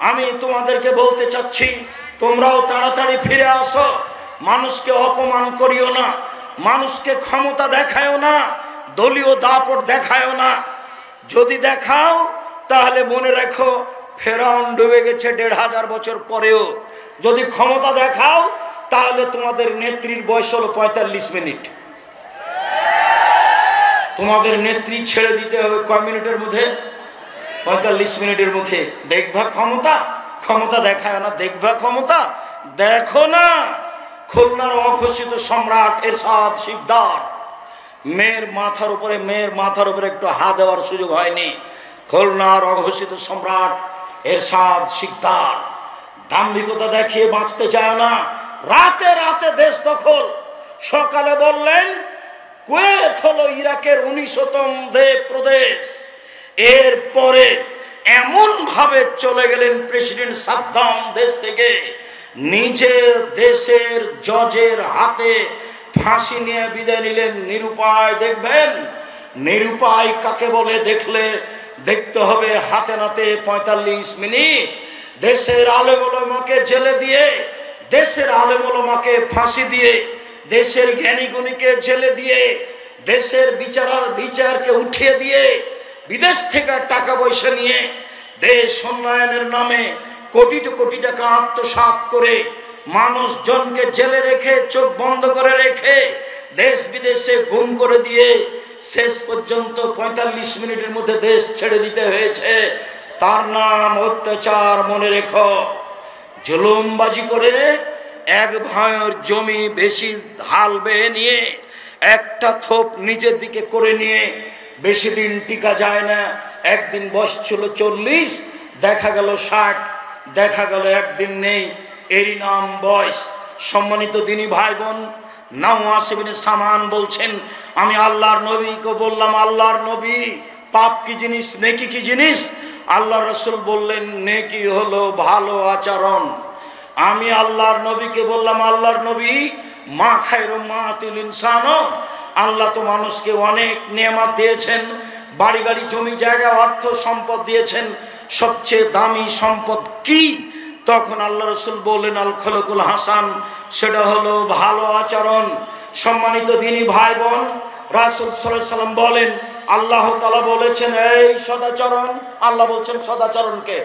আমি তোমাদেরকে বলতে চাচ্ছি, তোমরাও তাড়াতাড়ি ফিরে আসো। মানুষকে অপমান করিও না, মানুষকে ক্ষমতা দেখায়ও না, দলীয় দাপট দেখায়ও না। যদি দেখাও তাহলে মনে রাখো ফেরাউন ডুবে গেছে ১৫০০ বছর পরেও। যদি ক্ষমতা দেখাও তাহলে তোমাদের নেত্রীর বয়স হলো ৪৫ মিনিট। তোমাদের নেত্রী ছেড়ে দিতে হবে কয় মিনিটের মধ্যে? ৪৫ মিনিটের মধ্যে। দেখবা ক্ষমতা, ক্ষমতা দেখায় না, দেখবা ক্ষমতা দেখো না। খুলনার অঘোষিত সম্রাট এরশাদ শিকদার, মেয়ের মাথার উপরে একটু হাত দেওয়ার সুযোগ হয়নি। খুলনার অঘোষিত সম্রাট এরশাদ শিকদার দাম্ভিকতা দেখিয়ে বাঁচতে চায় না। রাতে রাতে দেশ দখল। সকালে বললেন কুয়েত হলো ইরাকের ১৯তম প্রদেশ। এরপরে এমন ভাবে চলে গেলেন প্রেসিডেন্ট সাদ্দাম দেশ থেকে, নিজে দেশের জজের হাতে ফাঁসি নিয়ে বিদায় নিলেন। নিরুপায়। দেখবেন নিরুপায় কাকে বলে দেখতে হবে হাতে নাতে ৪৫ মিনিট। দেশের আলেম ওলামাকে জেলে দিয়ে, দেশের আলেম ওলামাকে ফাঁসি দিয়ে, দেশের জ্ঞানী গুণীকে জেলে দিয়ে, দেশের বিচারকে উঠিয়ে দিয়ে, বিদেশ থেকে টাকা পয়সা নিয়ে দেশ উন্নয়নের নামে কোটি কোটি টাকা আত্মসাৎ করে, মানুষজনকে জেলে রেখে, চোখ বন্ধ করে রেখে, দেশ বিদেশে গুম করে দিয়ে শেষ পর্যন্ত ৪৫ মিনিটের মধ্যে দেশ ছেড়ে দিতে হয়েছে। তার নাম অত্যাচার। মনে রেখো, জুলুমবাজি করে এক ভাইয়ের জমি বেশি হাল বেয়ে নিয়ে, একটা থোপ নিজের দিকে করে নিয়ে বেশি দিন টিকা যায় না। একদিন বয়স ছিল ৪০, দেখা গেল ৬০, দেখা গেল একদিন নেই, এরই নাম বয়স। সম্মানিত দিনী ভাই বোন, নাওয়াস ইবনে সামান বলছেন, আমি আল্লাহর নবীকে বললাম, আল্লাহর নবী, পাপ কি জিনিস, নেকি কি জিনিস? আল্লাহ রাসূল বললেন, নেকি হলো ভালো আচরণ। আমি আল্লাহর নবীকে বললাম, আল্লাহর নবী, মা খায়রু মাতিল ইনসান, আল্লাহ তো মানুষকে অনেক নেয়ামত দিয়েছেন, বাড়ি গাড়ি জমি জায়গা অর্থ সম্পদ দিয়েছেন, সবচেয়ে দামি সম্পদ কি? তখন আল্লাহ রাসূল বললেন, আল খুলুকুল হাসান, সেটা হলো ভালো আচরণ। সম্মানিত দিনী ভাই বোন, রাসূল সাল্লাল্লাহু আলাইহি সাল্লাম বলেন, আল্লাহ তাআলা বলেছেন এই সদাচরণ, আল্লাহ বলছেন সদাচরণকে,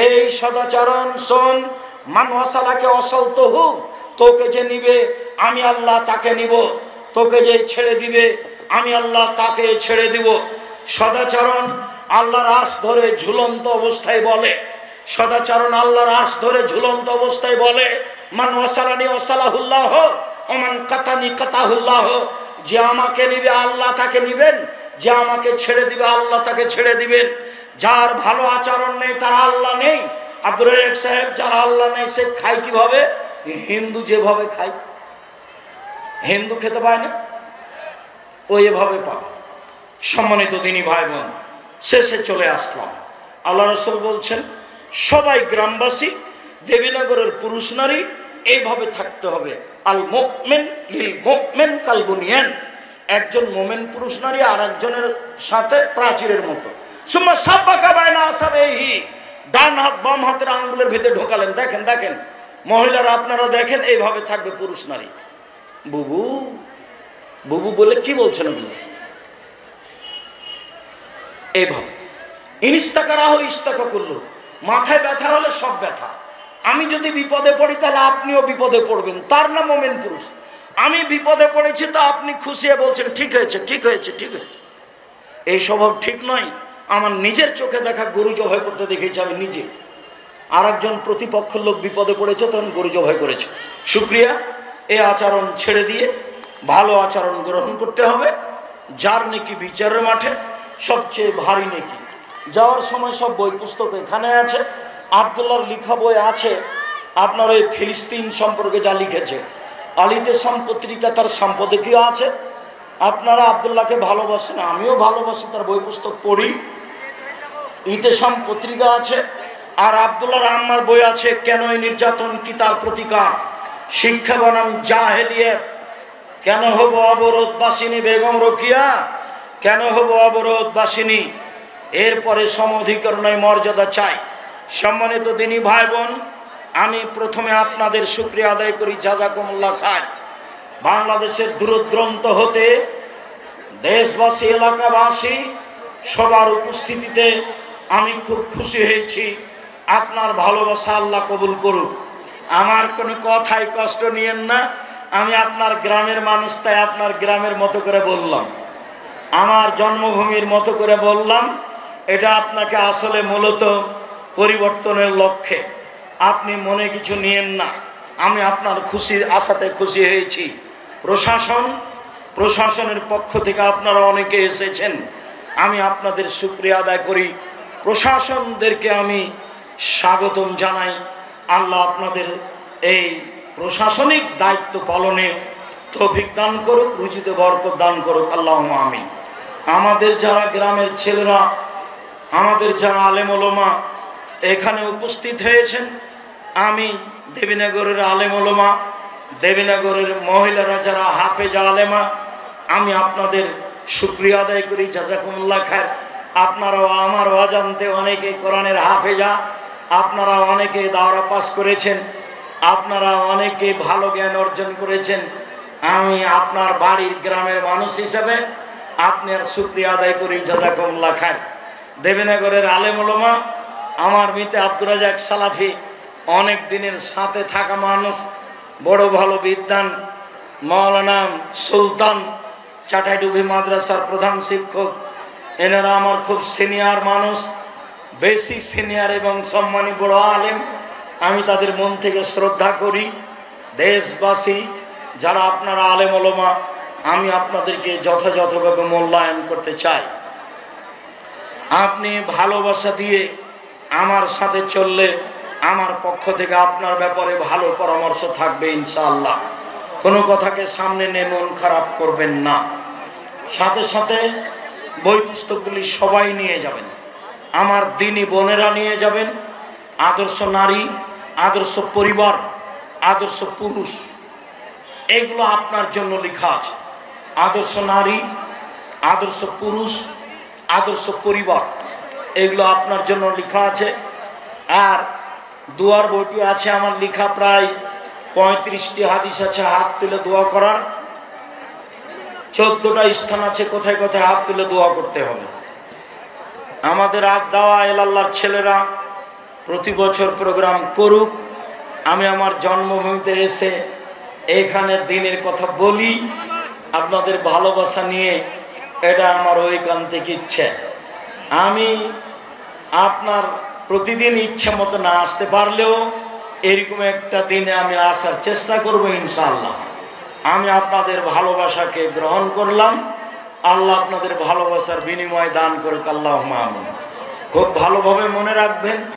এই সদাচরণ শোন, মান ওয়াসালাকে অসলতহু, তোকে যে নিবে আমি আল্লাহ তাকে নিব, তোকে যে ছেড়ে দিবে আমি আল্লাহ তাকে ছেড়ে দিব। সদাচরণ আল্লাহর আরশ ধরে ঝুলন্ত অবস্থায় বলে, সদাচরণ আল্লাহর আরশ ধরে ঝুলন্ত অবস্থায় বলে, মান ওয়াসালানি ওয়াসালাহুল্লাহ ওয়া মান কাতানি কাতাহুল্লাহ, যে আমাকে নিবে আল্লাহ তাকে নিবেন, যে আমাকে ছেড়ে দিবে আল্লাহ তাকে ছেড়ে দিবেন। যার ভালো আচরণ নেই তার আল্লাহ নেই। আব্দুর রাজ্জাক সাহেব, যার আল্লাহ নেই সে খায় কিভাবে? হিন্দু যেভাবে খায়, হিন্দু খেতে পায় না, ও এভাবে পাবে। সম্মানিত দিনী ভাই বোন, শেষে চলে আসলাম। আল্লাহ রাসূল বলছেন, সবাই গ্রামবাসী, দেবীনগরের পুরুষ নারী এইভাবে থাকতে হবে। আল মুমিন লিল মুমিন কাল বুনিয়ান, একজন মোমেন পুরুষ নারী আর একজনের সাথে প্রাচীরের মতো। সুম্মা সাব্বাকা বাইনা আসাবিহি, ডান হাত বাম হাতের আঙ্গুলের ভিতরে ঢোকালেন। দেখেন দেখেন মহিলারা, আপনারা দেখেন, এইভাবে থাকবে পুরুষ নারী। বুবু বুবু বলে কি বলছেন? এইভাবে ইনিস্তাকারাহ ইস্তাকা করলো, মাথায় ব্যথা হলে সব ব্যথা। আমি যদি বিপদে পড়ি তাহলে আপনিও বিপদে পড়বেন, তার নাম মোমেন পুরুষ। আমি বিপদে পড়েছি তা আপনি খুশিয়ে বলছেন ঠিক হয়েছে ঠিক হয়েছে ঠিক হয়েছে। এই স্বভাব ঠিক নয়। আমার নিজের চোখে দেখা গরু জবাই করতে দেখেছি আমি নিজে। আর একজন প্রতিপক্ষের লোক বিপদে পড়েছে, তখন গরু জবাই করেছে। শুক্রিয়া, এই আচরণ ছেড়ে দিয়ে ভালো আচরণ গ্রহণ করতে হবে। যার নেকি বিচারের মাঠে সবচেয়ে ভারী নেকি। যাওয়ার সময় সব বই পুস্তক এখানে আছে, আবদুল্লাহর লিখা বই আছে। আপনার ওই ফিলিস্তিন সম্পর্কে যা লিখেছে, আলিতেসাম পত্রিকা তার সম্পাদকীয় আছে। আপনারা আবদুল্লাহকে ভালোবাসেন, আমিও ভালোবাসি, তার বই পুস্তক পড়ি। ইতেসাম পত্রিকা আছে। আর আবদুল্লাহর আম্মার বই আছে, কেন এই নির্যাতন, কি তার প্রতিকার, শিক্ষা বনাম জাহেলিয়াত, কেন হব অবরোধবাসিনী বেগম রোকিয়া, কেন হব অবরোধবাসিনী, এরপরে সমঅধিকরণের মর্যাদা চাই। সম্মানিত দিনী ভাই বোন, আমি প্রথমে আপনাদের শুকরিয়া আদায় করি, জাযাকুমুল্লাহ খায়র। বাংলাদেশের দূরদূরান্ত হতে দেশবাসী, এলাকাবাসী সবার উপস্থিতিতে আমি খুব খুশি হয়েছি। আপনার ভালোবাসা আল্লাহ কবুল করুক। আমার কোনো কথায় কষ্ট নিয়েন না, আমি আপনার গ্রামের মানুষ, তাই আপনার গ্রামের মতো করে বললাম, আমার জন্মভূমির মতো করে বললাম। এটা আপনাকে আসলে মূলত পরিবর্তনের লক্ষ্যে, আপনি মনে কিছু নিয়েন না। আমি আপনার খুশির আশাতে খুশি হয়েছি। প্রশাসনের পক্ষ থেকে আপনারা অনেকে এসেছেন, আমি আপনাদের শুকরিয়া আদায় করি। প্রশাসনদেরকে আমি স্বাগতম জানাই। আল্লাহ আপনাদের এই প্রশাসনিক দায়িত্ব পালনে তৌফিক দান করুক, রুজিতে বরকত দান করুক, আল্লাহুম্মা আমিন। আমাদের যারা গ্রামের ছেলেরা, আমাদের যারা আলেম ওলামা এখানে উপস্থিত হয়েছেন, আমি দেবীনগরের আলেম ওলামা, দেবীনগরের মহিলারা যারা হাফেজা আলেমা, আমি আপনাদের শুকরিয়া আদায় করি, জাযাকুমুল্লাহ খায়র। আপনারাও আমার অজান্তে অনেকে কোরআনের হাফেজা, আপনারা অনেকে দাওরা পাস করেছেন, আপনারা অনেকে ভালো জ্ঞান অর্জন করেছেন। আমি আপনার বাড়ির গ্রামের মানুষ হিসেবে আপনার শুকরিয়া আদায় করি, জাযাকুমুল্লাহ খায়র। দেবীনগরের আলেম ওলামা, আমার মিতে আব্দুর রাজ্জাক সালাফি, অনেক দিনের সাথে থাকা মানুষ, বড় ভালো বিদ্বান মাওলানা সুলতান, চাটাইডুবি মাদ্রাসার প্রধান শিক্ষক, এনারা আমার খুব সিনিয়র মানুষ, বেশি সিনিয়র এবং সম্মানী বড় আলেম। আমি তাদের মন থেকে শ্রদ্ধা করি। দেশবাসী যারা আপনারা আলেম ওলামা, আমি আপনাদেরকে যথাযথভাবে মূল্যায়ন করতে চাই। আপনি ভালোবাসা দিয়ে আমার সাথে চললে আমার পক্ষ থেকে আপনার ব্যাপারে ভালো পরামর্শ থাকবে ইনশাআল্লাহ। কোনো কথাকে সামনে নিয়ে মন খারাপ করবেন না। সাথে সাথে বই পুস্তকগুলি সবাই নিয়ে যাবেন, আমার দিনী বোনেরা নিয়ে যাবেন। আদর্শ নারী, আদর্শ পরিবার, আদর্শ পুরুষ, এগুলো আপনার জন্য লেখা আছে। আদর্শ নারী, আদর্শ পুরুষ, আদর্শ পরিবার, এগুলো আপনার জন্য লেখা আছে। আর দোয়ার বইটি আছে আমার লেখা, প্রায় 35টি হাদিস আছে হাত তুলে দোয়া করার। 14টা স্থান আছে কোথায় কোথায় হাত তুলে দোয়া করতে হবে। আমাদের দাওয়া এলাল্লাহর ছেলেরা প্রতি বছর প্রোগ্রাম করুক। আমি আমার জন্মভূমিতে এসে এখানে দিনের কথা বলি আপনাদের ভালোবাসা নিয়ে, এটা আমার ঐকান্তিক ইচ্ছে। আমি আপনার প্রতিদিন ইচ্ছে মতো না আসতে পারলেও এরকম একটা দিনে আমি আসার চেষ্টা করব ইনশাআল্লাহ। আমি আপনাদের ভালোবাসাকে গ্রহণ করলাম। আল্লাহ আপনাদের ভালোবাসার বিনিময় দান করুক, আল্লাহুম্মা আমিন। খুব ভালোভাবে মনে রাখবেন।